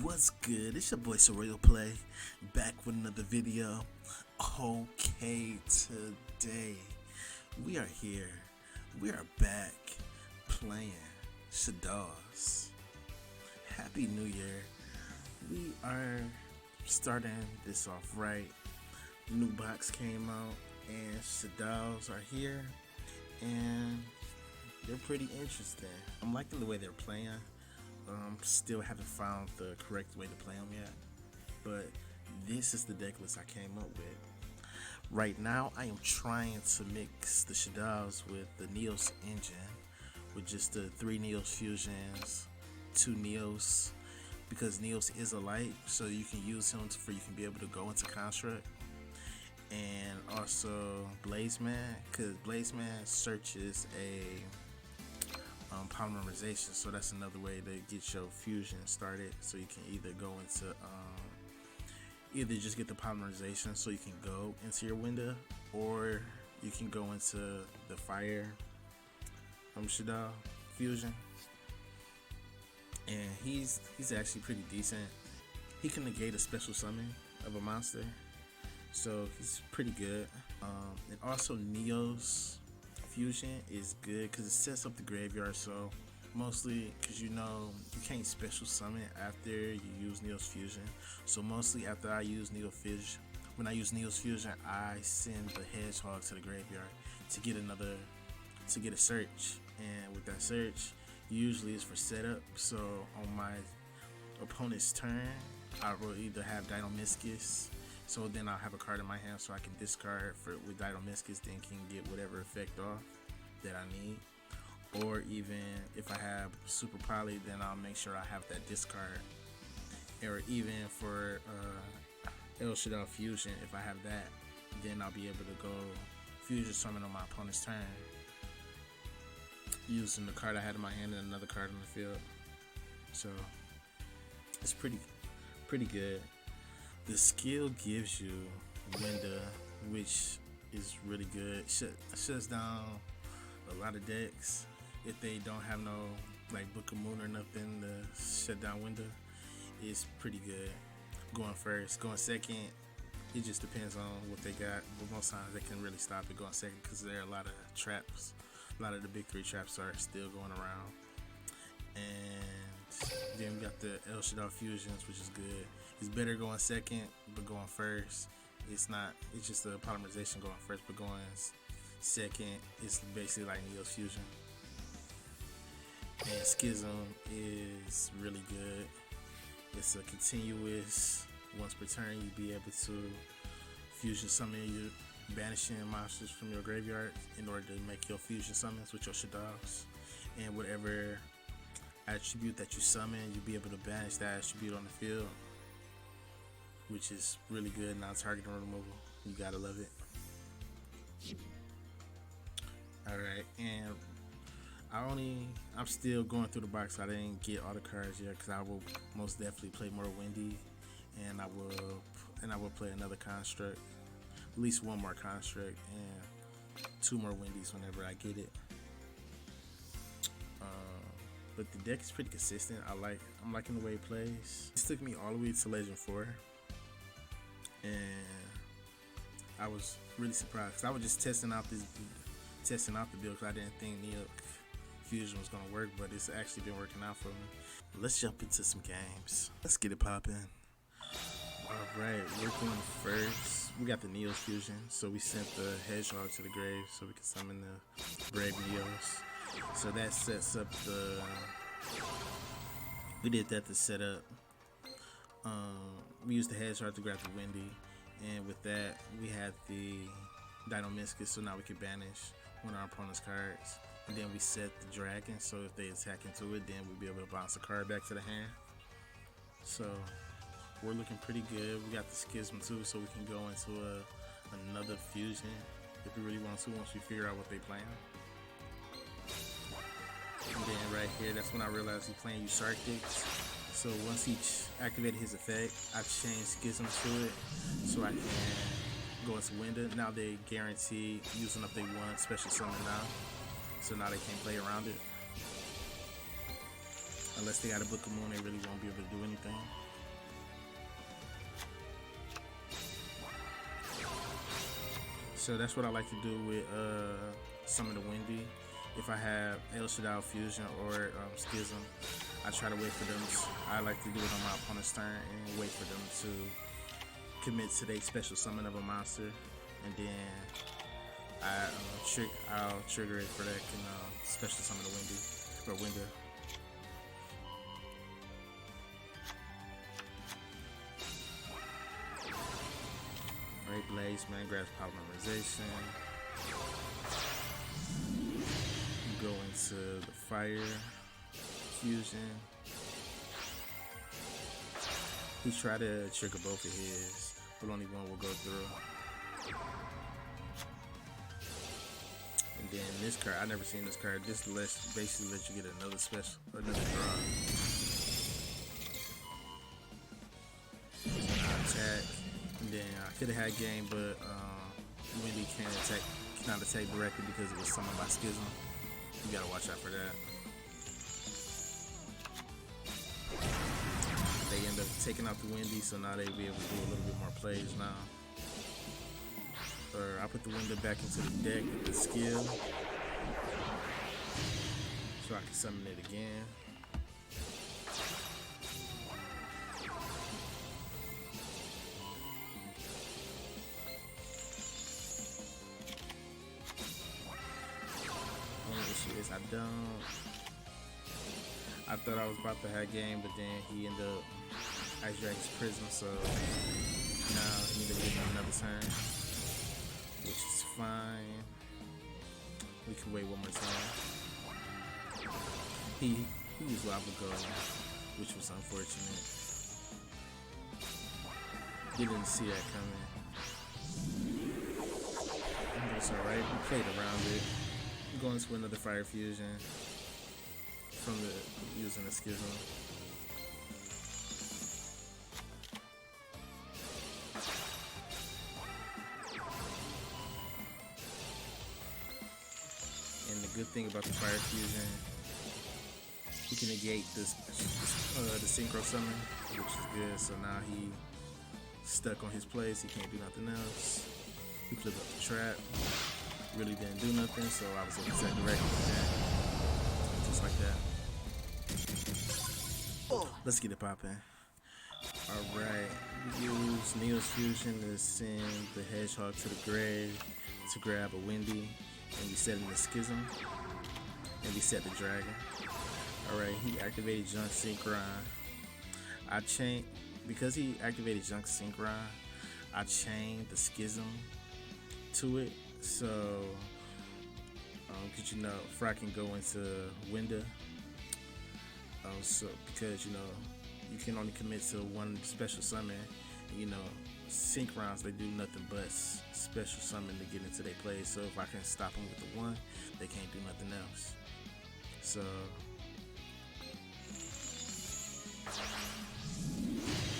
What's good? It's your boy Surreal Play, back with another video. Okay, today we are here. We are back playing Shaddoll's. Happy New Year. We are starting this off right. New box came out and Shaddoll's are here and they're pretty interesting. I'm liking the way they're playing. Still haven't found the correct way to play them yet, but this is the deck list I came up with. Right now, I am trying to mix the Shaddolls with the Neos engine, with just the 3 Neos fusions, 2 Neos, because Neos is a light, so you can use him for you can be able to go into construct, and also Blazeman, because Blazeman searches a polymerization, so that's another way to get your fusion started. So you can either go into either just get the polymerization so you can go into your window, or you can go into the fire Shaddoll fusion, and he's actually pretty decent. He can negate a special summon of a monster, so he's pretty good. And also Neo's fusion is good because it sets up the graveyard, so mostly because you can't special summon after you use Neo's fusion, so mostly after I use Neo's fusion, when I use Neo's fusion, I send the hedgehog to the graveyard to get a search, and with that search usually it's for setup. So on my opponent's turn, I will either have Dinomiscus, so then I'll have a card in my hand so I can discard with Dinomiscus, then can get whatever effect off that I need. Or even if I have Super Poly, then I'll make sure I have that discard. Or even for El Shaddoll Fusion, if I have that, then I'll be able to go Fusion Summon on my opponent's turn, using the card I had in my hand and another card on the field. So it's pretty good. The skill gives you Window, which is really good. Shuts down a lot of decks if they don't have no like Book of Moon or nothing to shut down Window. It's pretty good. Going first, going second, it just depends on what they got, but most times they can really stop it going second because there are a lot of traps. A lot of the big 3 traps are still going around. And then we got the El Shaddoll Fusions, which is good. It's better going second, but going first, it's not. It's just a polymerization going first, but going second, it's basically like Neo's Fusion. And Schism is really good. It's a continuous, once per turn, you'll be able to fusion summon your banishing monsters from your graveyard in order to make your fusion summons with your Shaddolls. And whatever attribute that you summon, you'll be able to banish that attribute on the field, which is really good. Non-target removal, you gotta love it. Alright, and I'm still going through the box. I didn't get all the cards yet because I will most definitely play more Windy, and I will play another construct, at least one more construct, and 2 more Windies whenever I get it. But the deck is pretty consistent. I'm liking the way it plays. It took me all the way to Legend 4, and I was really surprised. I was just testing out the build because I didn't think Neo Fusion was gonna work, but it's actually been working out for me. Let's jump into some games. Let's get it poppin'. Alright, working first. We got the Neo's Fusion, so we sent the hedgehog to the grave so we can summon the brave Neos. So that sets up we did that to set up. We used the hedgehog to grab the Windy, and with that we had the Dinomiscus, so now we can banish one of our opponent's cards. And then we set the dragon, so if they attack into it, then we'll be able to bounce a card back to the hand. So we're looking pretty good. We got the Schism too, so we can go into another fusion if we really want to, once we figure out what they plan. And then right here, that's when I realized he's playing Usarctics. So once he activated his effect, I changed Schism to it so I can go into Window. Now they guarantee using up they one special summon now, so now they can't play around it. Unless they got a Book of Moon, they really won't be able to do anything. So that's what I like to do with Summon the Windy. If I have El Shaddoll Fusion or Schism, I try to wait for them. I like to do it on my opponent's turn and wait for them to commit to their special summon of a monster, and then I'll trigger it for that and special summon the Windy or Winda. Great Blaze, man, grabs polymerization. Go into the Fire Fusion. He tried to trigger both of his, but only one will go through. And then this card, I never seen this card. This basically let you get another special, another draw. Attack. And then I could have had game, but Windy cannot attack directly because it was summoned by Schism. You gotta watch out for that. They end up taking out the Windy, so now they'll be able to do a little bit more plays now. Or I put the Winda back into the deck with the skill, so I can summon it again. I thought I was about to have game, but then he ended up Ice Dragon's Prism, so now he ended up getting another turn, which is fine. We can wait one more time. He used Lava Gold, which was unfortunate. Didn't see that coming. It's alright, we played around it. Going to another Fire Fusion from using the Schism. And the good thing about the Fire Fusion, he can negate the Synchro Summon, which is good. So now he stuck on his place. He can't do nothing else. He flipped up the trap. Really didn't do nothing, so I was able to attack directly with that. Just like that. Let's get it poppin'. Alright, we use Neo's Fusion to send the Hedgehog to the grave to grab a Windy, and we set in the Schism, and we set the Dragon. Alright, he activated Junk Synchron. Because he activated Junk Synchron, I chained the Schism to it. So, cause Fry can go into Winda. So because you can only commit to one special summon. Synchrons, they do nothing but special summon to get into their play. So if I can stop them with the one, they can't do nothing else. So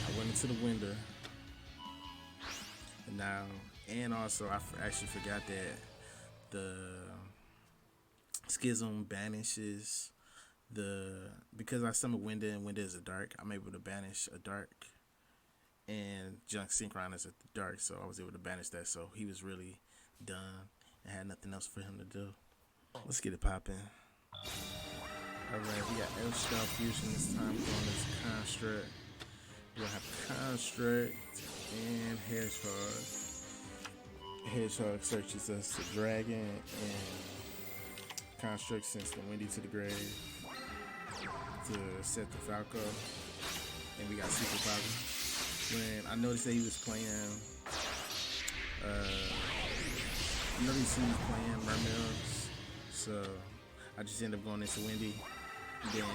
I went into the Winda. And also, I actually forgot that the Schism banishes because I summon Winda and Winda is a dark, I'm able to banish a dark, and Junk Synchron is a dark, so I was able to banish that. So he was really done and had nothing else for him to do. Let's get it poppin'. Alright, we got El Shaddoll Fusion this time going into Construct. We'll have Construct and Hedgehog. Hedgehog searches us to Dragon, and Construct sends the Windy to the grave to set the Falco, and we got Super Falco. When I noticed that he was playing, he was playing Mermaids, so I just ended up going into Windy. Then,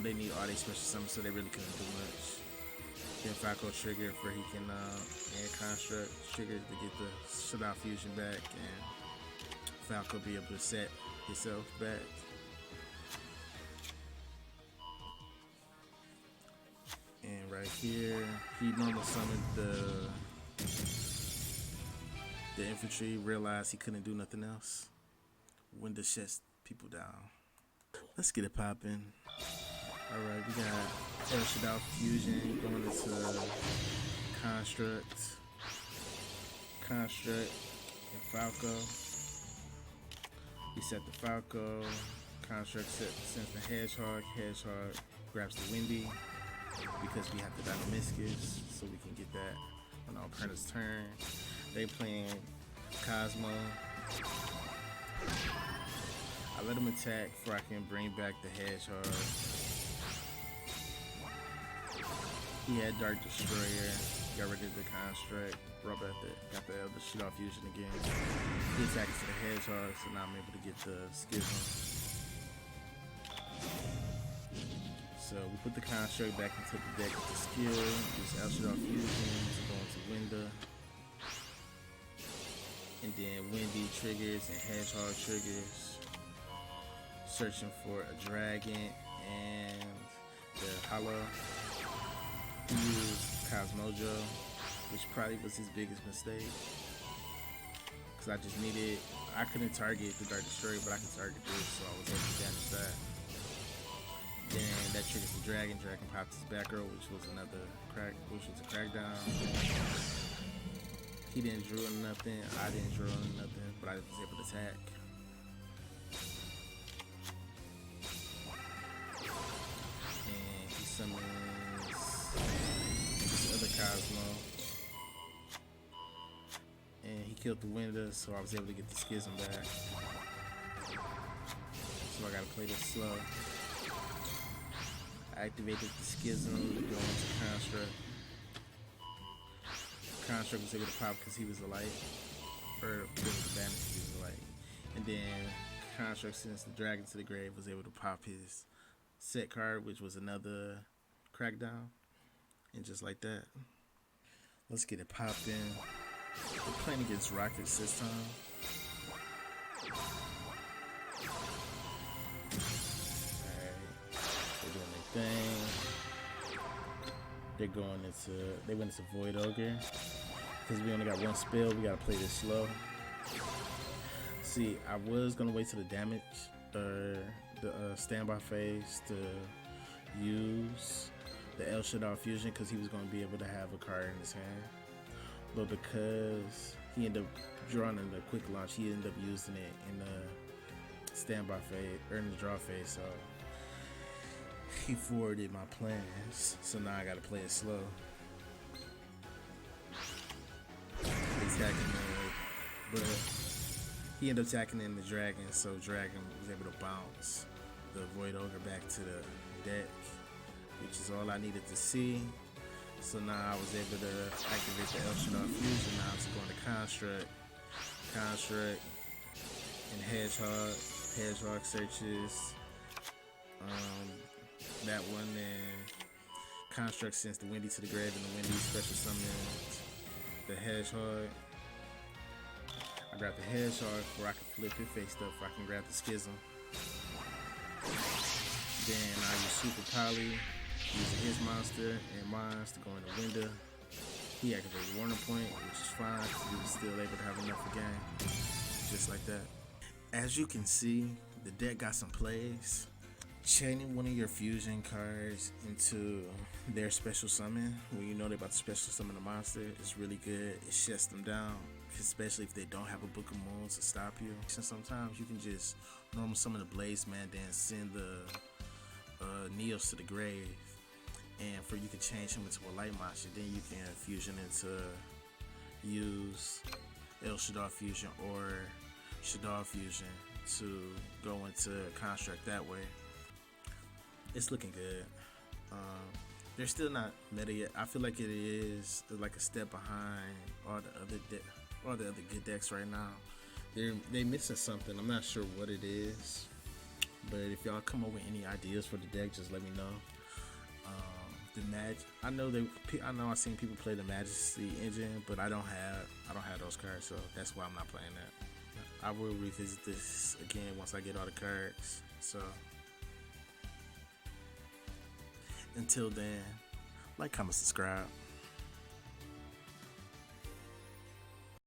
they need all their special summons, so they really couldn't do much. Then Falco triggered where he can and Construct triggered to get the Shaddoll Fusion back, and Falco be able to set himself back. And right here, he normal summoned the infantry, realized he couldn't do nothing else. Winda shuts people down. Let's get it poppin'. Alright, we got El Shaddoll Fusion going into Construct. Construct and Falco. We set the Falco. Construct sends the Hedgehog. Hedgehog grabs the Windy because we have the Dynamiscus, so we can get that on our opponent's turn. They playing Cosmo. I let him attack before I can bring back the Hedgehog. He had Dark Destroyer, got rid of the Construct, brought back got the Shaddoll Fusion again. He attacks to the Hedgehog, so now I'm able to get the Schism. So we put the Construct back into the deck with the skill, use Shaddoll Fusion to go into Winda. And then Windy triggers and Hedgehog triggers. Searching for a dragon and the Hollow. He used Cosmojo, which probably was his biggest mistake. Because I just needed, I couldn't target the Dark Destroyer, but I could target this, so I was able to damage that. Then that triggers the dragon. Dragon pops his back row, which was a crackdown. He didn't draw nothing, I didn't draw nothing, but I was able to attack. And he summons this other Cosmo. And he killed the Winda, so I was able to get the Schism back. So I gotta play this slow. I activated the Schism to go into Construct. Construct was able to pop because he was a light, or because of the damage he was a light. And then Construct sends the dragon to the grave, was able to pop his set card, which was another crackdown. And just like that, let's get it popping. We're playing against Rockets this time. Alright, they're doing their thing. They went into Void Ogre. Because we only got one spell, we gotta play this slow. See, I was gonna wait till the damage, the standby phase to use the Shaddoll Fusion because he was gonna be able to have a card in his hand. But because he ended up drawing in the quick launch, he ended up using it in the standby phase, or in the draw phase, so he forwarded my plans. So now I gotta play it slow. Attacking but he ended up attacking in the dragon, so dragon was able to bounce the Void Ogre back to the deck, which is all I needed to see. So now I was able to activate the Shaddoll Fusion. Now it's going to Construct, and Hedgehog. Hedgehog searches that one, and Construct sends the Windy to the grave, and the Windy special summons the Hedgehog. I grab the Hedgehog before I can flip it face up, before I can grab the Schism. Then I use Super Poly, using his monster and mine to go into Winda. He activated Warning Point, which is fine, he was still able to have enough for game. Just like that. As you can see, the deck got some plays. Chaining one of your fusion cards into their special summon, when you know they're about to special summon a monster, is really good. It shuts them down, especially if they don't have a Book of Moons to stop you. And sometimes you can just normal summon the Blaze Man, then send the Neos to the grave, and you can change him into a light monster. Then you can fusion into use Shaddoll Fusion or Shaddoll Fusion to go into Construct that way. It's looking good. They're still not meta yet. I feel like it is like a step behind all the other good decks right now. They missing something. I'm not sure what it is, but if y'all come up with any ideas for the deck, just let me know. I know I've seen people play the Majesty engine, but I don't have those cards, so that's why I'm not playing that. I will revisit this again once I get all the cards. So until then, like, comment, subscribe.